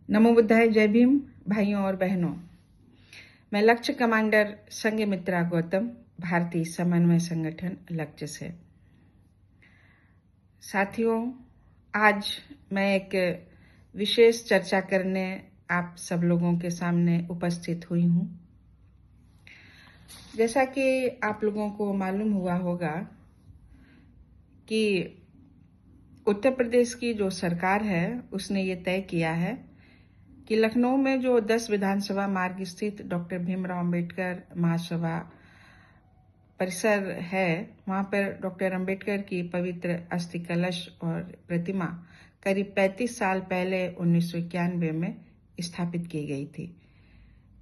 नमो बुद्धाय। जय भीम भाइयों और बहनों। मैं लक्ष्य कमांडर संघमित्रा गौतम, भारतीय समन्वय संगठन लक्ष्य से। साथियों, आज मैं एक विशेष चर्चा करने आप सब लोगों के सामने उपस्थित हुई हूँ। जैसा कि आप लोगों को मालूम हुआ होगा कि उत्तर प्रदेश की जो सरकार है उसने ये तय किया है कि लखनऊ में जो 10 विधानसभा मार्ग स्थित डॉक्टर भीमराव अंबेडकर महासभा परिसर है, वहाँ पर डॉक्टर अंबेडकर की पवित्र अस्थि कलश और प्रतिमा करीब 35 साल पहले 1991 में स्थापित की गई थी।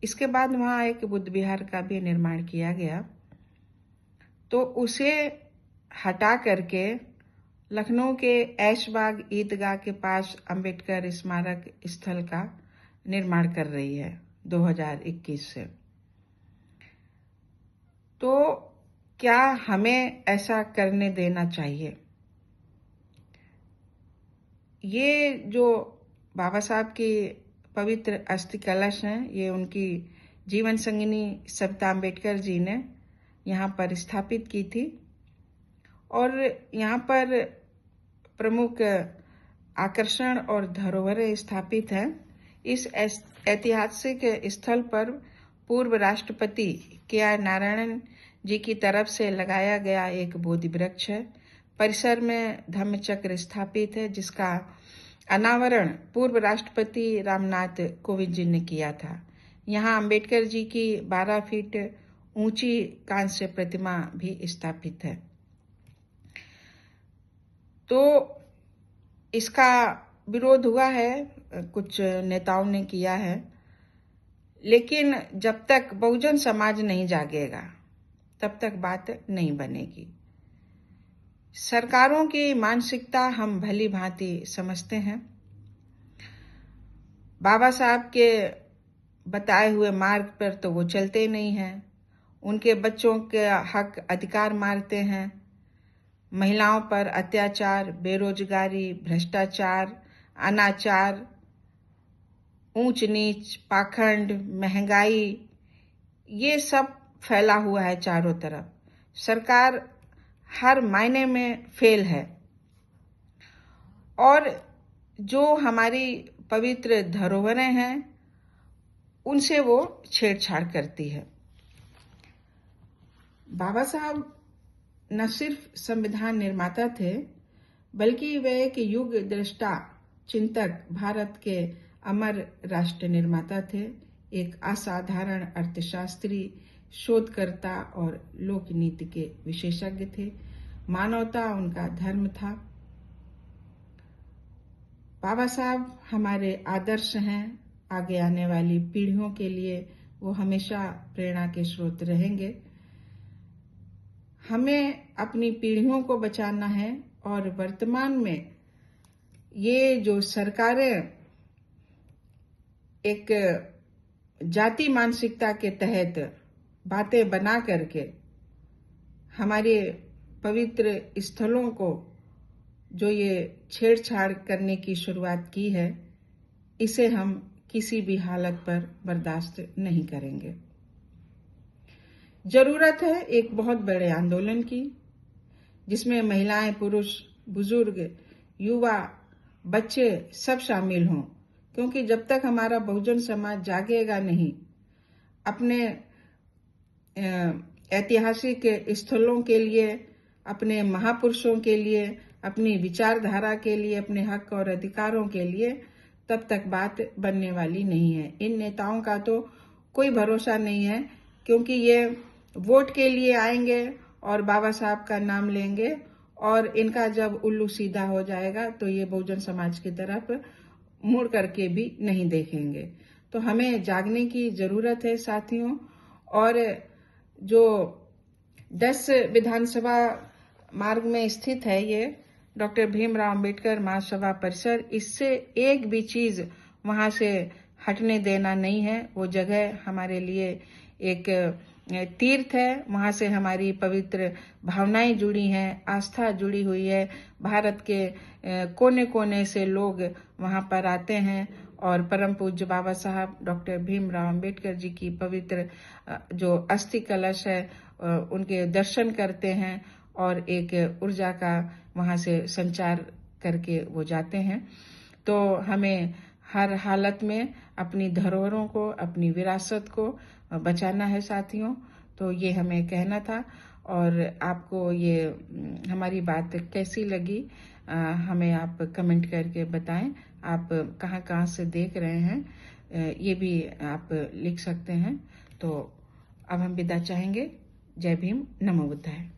इसके बाद वहाँ एक बुद्ध विहार का भी निर्माण किया गया, तो उसे हटा करके लखनऊ के ऐशबाग ईदगाह के पास अंबेडकर स्मारक स्थल का निर्माण कर रही है 2021 से। तो क्या हमें ऐसा करने देना चाहिए? ये जो बाबा साहब की पवित्र अस्थि कलश हैं, ये उनकी जीवन संगिनी सविता अंबेडकर जी ने यहाँ पर स्थापित की थी और यहाँ पर प्रमुख आकर्षण और धरोहरें स्थापित हैं। इस ऐतिहासिक स्थल पर पूर्व राष्ट्रपति के.आर. नारायणन जी की तरफ से लगाया गया एक बोधि वृक्ष है। परिसर में धम्म चक्र स्थापित है, जिसका अनावरण पूर्व राष्ट्रपति रामनाथ कोविंद जी ने किया था। यहाँ अंबेडकर जी की 12 फीट ऊंची कांस्य प्रतिमा भी स्थापित है। तो इसका विरोध हुआ है, कुछ नेताओं ने किया है, लेकिन जब तक बहुजन समाज नहीं जागेगा तब तक बात नहीं बनेगी। सरकारों की मानसिकता हम भली भांति समझते हैं। बाबा साहब के बताए हुए मार्ग पर तो वो चलते नहीं हैं। उनके बच्चों के हक अधिकार मारते हैं। महिलाओं पर अत्याचार, बेरोजगारी, भ्रष्टाचार, अनाचार, ऊंच नीच, पाखंड, महंगाई, ये सब फैला हुआ है चारों तरफ। सरकार हर मायने में फेल है और जो हमारी पवित्र धरोहरें हैं उनसे वो छेड़छाड़ करती है। बाबा साहब न सिर्फ संविधान निर्माता थे, बल्कि वे एक युग दृष्टा, चिंतक, भारत के अमर राष्ट्र निर्माता थे। एक असाधारण अर्थशास्त्री, शोधकर्ता और लोक नीति के विशेषज्ञ थे। मानवता उनका धर्म था। बाबा साहब हमारे आदर्श हैं। आगे आने वाली पीढ़ियों के लिए वो हमेशा प्रेरणा के स्रोत रहेंगे। हमें अपनी पीढ़ियों को बचाना है और वर्तमान में ये जो सरकारें एक जाति मानसिकता के तहत बातें बना करके हमारे पवित्र स्थलों को जो ये छेड़छाड़ करने की शुरुआत की है, इसे हम किसी भी हालत पर बर्दाश्त नहीं करेंगे। जरूरत है एक बहुत बड़े आंदोलन की, जिसमें महिलाएं, पुरुष, बुजुर्ग, युवा, बच्चे सब शामिल हों, क्योंकि जब तक हमारा बहुजन समाज जागेगा नहीं, अपने ऐतिहासिक स्थलों के लिए, अपने महापुरुषों के लिए, अपनी विचारधारा के लिए, अपने हक और अधिकारों के लिए, तब तक बात बनने वाली नहीं है। इन नेताओं का तो कोई भरोसा नहीं है, क्योंकि ये वोट के लिए आएंगे और बाबा साहब का नाम लेंगे और इनका जब उल्लू सीधा हो जाएगा तो ये बहुजन समाज की तरफ मुड़ करके भी नहीं देखेंगे। तो हमें जागने की जरूरत है साथियों। और जो 10 विधानसभा मार्ग में स्थित है ये डॉक्टर भीमराव अंबेडकर महासभा परिसर, इससे एक भी चीज वहां से हटने देना नहीं है। वो जगह हमारे लिए एक तीर्थ है, वहाँ से हमारी पवित्र भावनाएं जुड़ी हैं, आस्था जुड़ी हुई है। भारत के कोने कोने से लोग वहाँ पर आते हैं और परम पूज्य बाबा साहब डॉक्टर भीमराव अंबेडकर जी की पवित्र जो अस्थि कलश है उनके दर्शन करते हैं और एक ऊर्जा का वहाँ से संचार करके वो जाते हैं। तो हमें हर हालत में अपनी धरोहरों को, अपनी विरासत को बचाना है साथियों। तो ये हमें कहना था। और आपको ये हमारी बात कैसी लगी हमें आप कमेंट करके बताएं। आप कहाँ कहाँ से देख रहे हैं ये भी आप लिख सकते हैं। तो अब हम विदा चाहेंगे। जय भीम, नमो बुद्धाय।